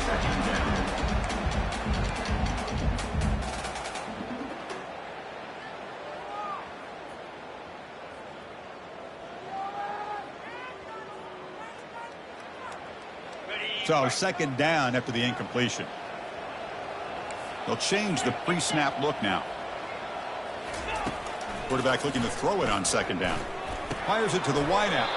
Speaker 1: So 2nd down after the incompletion. They'll change the pre-snap look now. Quarterback looking to throw it on 2nd down. Fires it to the wideout.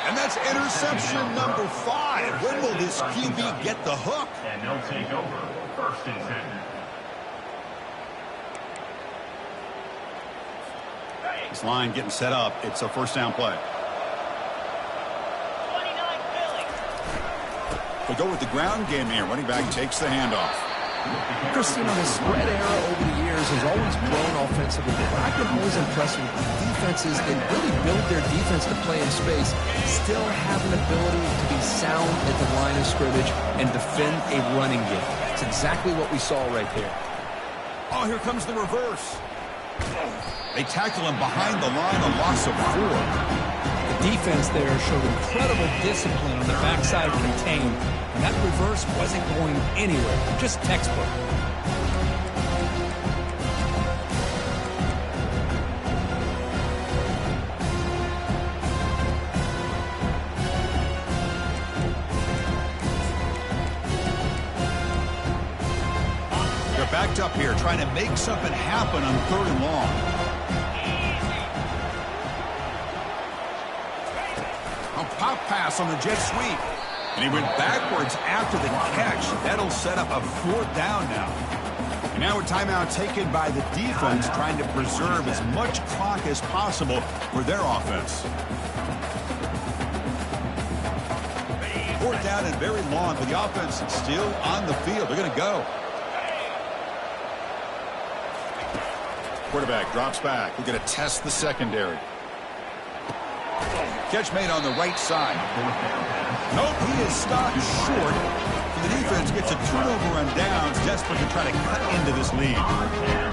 Speaker 1: And that's interception number 5. When will this QB get the hook?
Speaker 3: And they'll take over. 1st and 10.
Speaker 1: This line getting set up. It's a 1st down play. They go with the ground game here. Running back takes the handoff.
Speaker 2: Christine, the spread era over the years has always grown offensively, but I've been always impressed with defenses that really build their defense to play in space, still have an ability to be sound at the line of scrimmage and defend a running game. It's exactly what we saw right there.
Speaker 1: Oh, here comes the reverse. They tackle him behind the line, a loss of 4.
Speaker 2: The defense there showed incredible discipline on the backside of contain, and that reverse wasn't going anywhere, just textbook.
Speaker 1: backed up here, trying to make something happen on 3rd and long. A pop pass on the jet sweep. And he went backwards after the catch. That'll set up a 4th down now. And now a timeout taken by the defense, trying to preserve as much clock as possible for their offense. 4th down and very long, but the offense is still on the field. They're going to go. Quarterback drops back. We're going to test the secondary. Catch made on the right side. Nope, he is stopped short. The defense gets a turnover on downs, desperate to try to cut into this lead.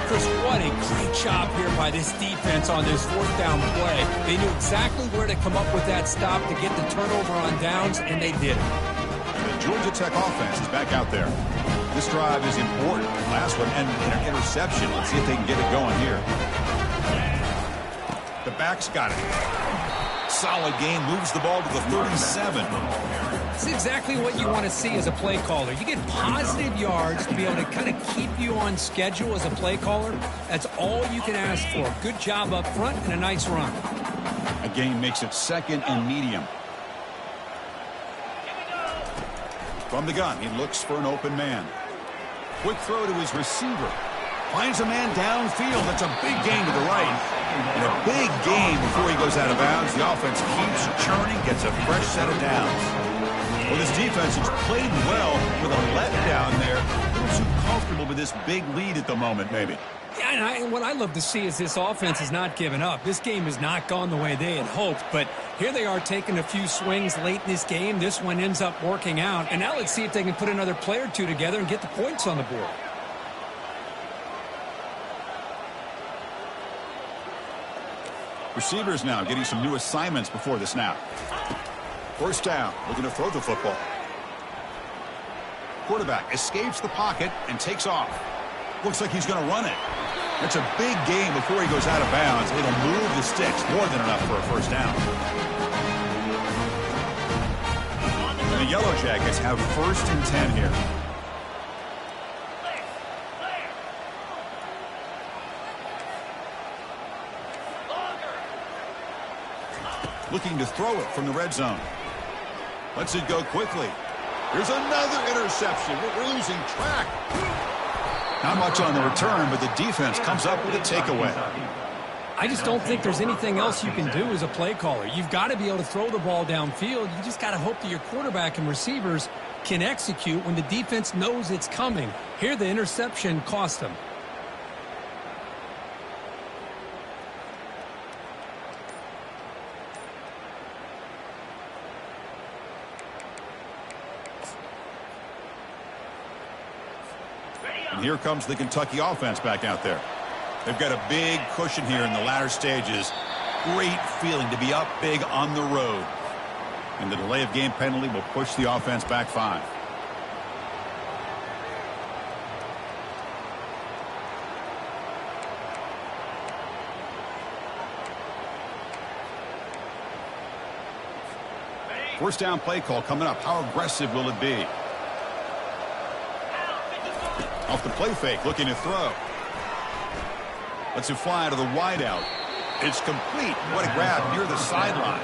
Speaker 2: Chris, what a great job here by this defense on this 4th down play. They knew exactly where to come up with that stop to get the turnover on downs, and they did it.
Speaker 1: The Georgia Tech offense is back out there. This drive is important. Last one ended in an interception. Let's see if they can get it going here. The back's got it. Solid gain, moves the ball to the 37.
Speaker 2: It's exactly what you want to see as a play caller. You get positive yards to be able to kind of keep you on schedule as a play caller. That's all you can ask for. Good job up front and a nice run.
Speaker 1: A gain makes it 2nd and medium. From the gun, he looks for an open man. Quick throw to his receiver. Finds a man downfield. That's a big gain to the right. And a big gain before he goes out of bounds. The offense keeps churning, gets a fresh set of downs. Well, this defense has played well with a letdown there. A little too comfortable with this big lead at the moment, maybe.
Speaker 2: Yeah, and what I love to see is this offense has not given up. This game has not gone the way they had hoped, but here they are taking a few swings late in this game. This one ends up working out, and now let's see if they can put another play or two together and get the points on the board.
Speaker 1: Receivers now getting some new assignments before the snap. 1st down, looking to throw the football. Quarterback escapes the pocket and takes off. Looks like he's going to run it. That's a big gain before he goes out of bounds. It'll move the sticks, more than enough for a 1st down. And the Yellow Jackets have 1st and 10 here. Looking to throw it from the red zone. Lets it go quickly. Here's another interception. We're losing track. Not much on the return, but the defense comes up with a takeaway.
Speaker 2: I just don't think there's anything else you can do as a play caller. You've got to be able to throw the ball downfield. You just got to hope that your quarterback and receivers can execute when the defense knows it's coming. Here, the interception cost them.
Speaker 1: And here comes the Kentucky offense back out there. They've got a big cushion here in the latter stages. Great feeling to be up big on the road. And the delay of game penalty will push the offense back 5. First down play call coming up. How aggressive will it be? Off the play fake, looking to throw. Lets it fly to the wideout. It's complete. What a grab near the sideline.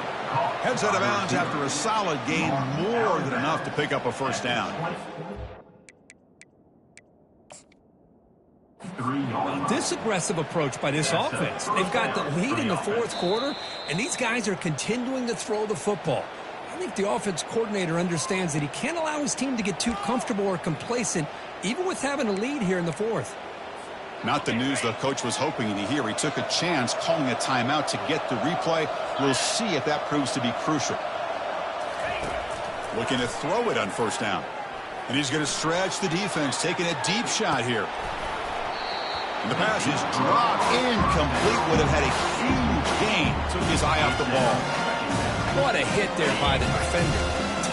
Speaker 1: Heads out of bounds after a solid gain, more than enough to pick up a 1st down.
Speaker 2: This aggressive approach by this offense. They've got the lead in the 4th quarter, and these guys are continuing to throw the football. I think the offense coordinator understands that he can't allow his team to get too comfortable or complacent, even with having a lead here in the 4th.
Speaker 1: Not the news the coach was hoping to hear. He took a chance calling a timeout to get the replay. We'll see if that proves to be crucial. Looking to throw it on 1st down. And he's going to stretch the defense, taking a deep shot here. And the pass is dropped. Incomplete. Would have had a huge gain. Took his eye off the ball.
Speaker 2: What a hit there by the defender.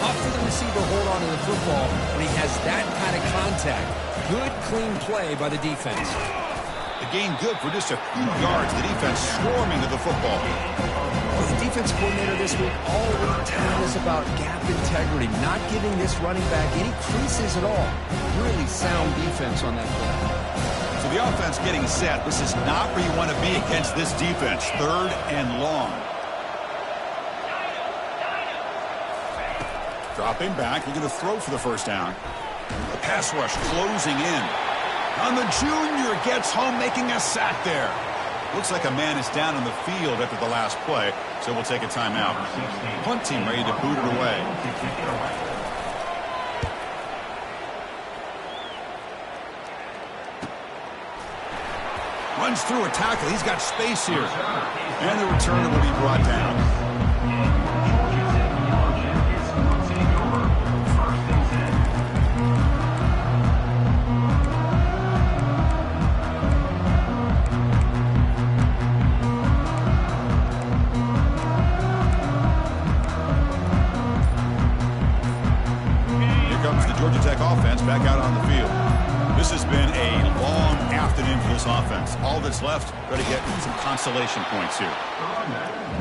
Speaker 2: Tough for the receiver to hold on to the football when he has that kind of contact. Good, clean play by the defense.
Speaker 1: The gain good for just a few yards. The defense swarming to the football.
Speaker 2: Well, the defense defense coordinator this week, all week telling us about gap integrity, not giving this running back any creases at all. Really sound defense on that play.
Speaker 1: So the offense getting set. This is not where you want to be against this defense. 3rd and long. Dropping back, looking to throw for the first down. The pass rush closing in. And the junior gets home, making a sack there. Looks like a man is down on the field after the last play, so we'll take a timeout. Punt team ready to boot it away. Runs through a tackle. He's got space here. And the returner will be brought down. Georgia Tech offense back out on the field. This has been a long afternoon for this offense. All that's left, ready to get some consolation points here.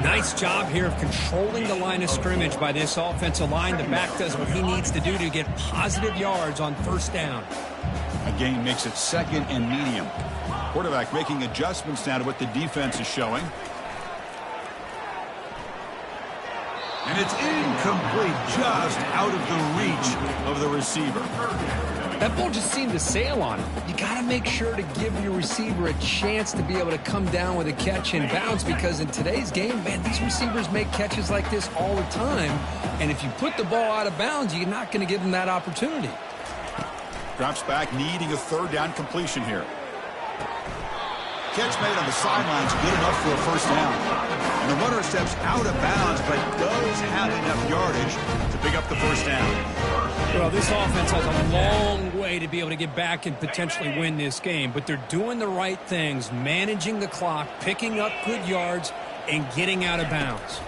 Speaker 2: Nice job here of controlling the line of scrimmage by this offensive line. The back does what he needs to do to get positive yards on first down.
Speaker 1: A gain makes it 2nd and medium. Quarterback making adjustments now to what the defense is showing. And it's incomplete, just out of the reach of the receiver.
Speaker 2: That ball just seemed to sail on him. You got to make sure to give your receiver a chance to be able to come down with a catch and bounce, because in today's game, man, these receivers make catches like this all the time. And if you put the ball out of bounds, you're not going to give them that opportunity.
Speaker 1: Drops back, needing a 3rd down completion here. Catch made on the sidelines, good enough for a first down. And the runner steps out of bounds, but does have enough yardage to pick up the first down.
Speaker 2: Well, this offense has a long way to be able to get back and potentially win this game, but they're doing the right things, managing the clock, picking up good yards, and getting out of bounds.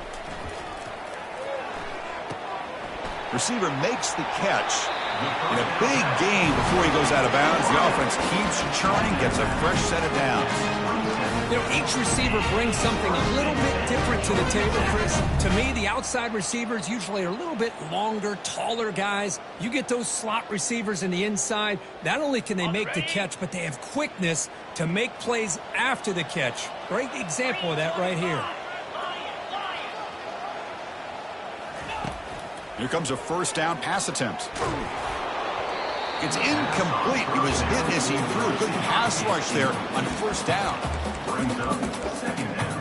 Speaker 1: Receiver makes the catch. In a big game before he goes out of bounds, the offense keeps churning, gets a fresh set of downs.
Speaker 2: You know, each receiver brings something a little bit different to the table, Chris. To me, the outside receivers usually are a little bit longer, taller guys. You get those slot receivers in the inside, not only can they make the catch, but they have quickness to make plays after the catch. Great example of that right here.
Speaker 1: Here comes a first down pass attempt. It's incomplete. He was hit as he threw. Good pass rush there on first down.
Speaker 3: Brings up 2nd down.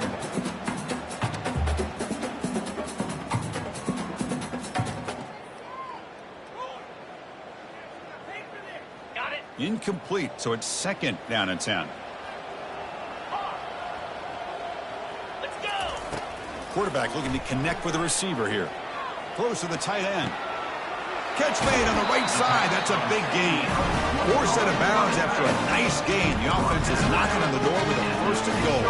Speaker 1: Incomplete, so it's 2nd down and 10.
Speaker 3: Let's go.
Speaker 1: Quarterback looking to connect with the receiver here. Throws to the tight end. Catch made on the right side. That's a big gain. 4 set of bounds after a nice gain. The offense is knocking on the door with a 1st and goal.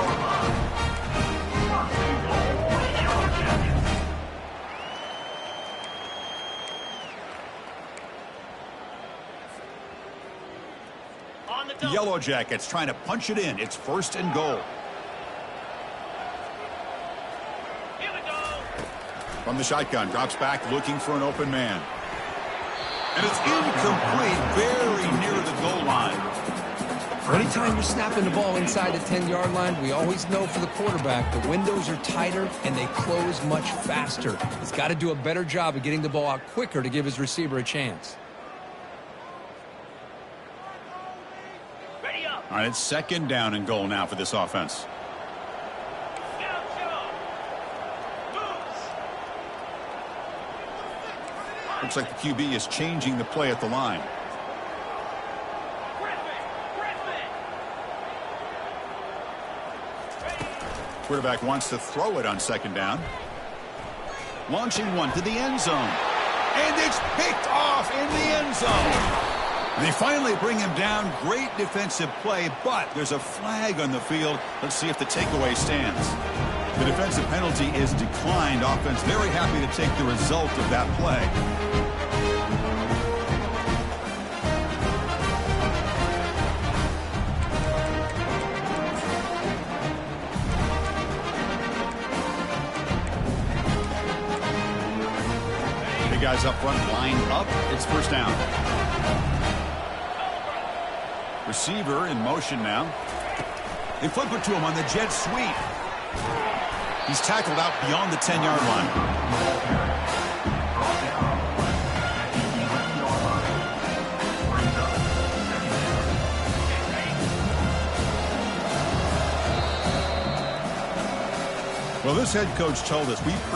Speaker 1: The Yellow Jackets trying to punch it in. It's 1st and goal. From the shotgun, drops back, looking for an open man. And it's incomplete, very near the goal line.
Speaker 2: Anytime you're snapping the ball inside the 10-yard line, we always know for the quarterback, the windows are tighter and they close much faster. He's got to do a better job of getting the ball out quicker to give his receiver a chance.
Speaker 1: All right, it's 2nd down and goal now for this offense. Looks like the QB is changing the play at the line. Quarterback wants to throw it on 2nd down. Launching one to the end zone. And it's picked off in the end zone. They finally bring him down. Great defensive play, but there's a flag on the field. Let's see if the takeaway stands. The defensive penalty is declined. Offense very happy to take the result of that play. Three guys up front line up. It's first down. Receiver in motion now. They flip it to him on the jet sweep. He's tackled out beyond the 10-yard line. Well, this head coach told us we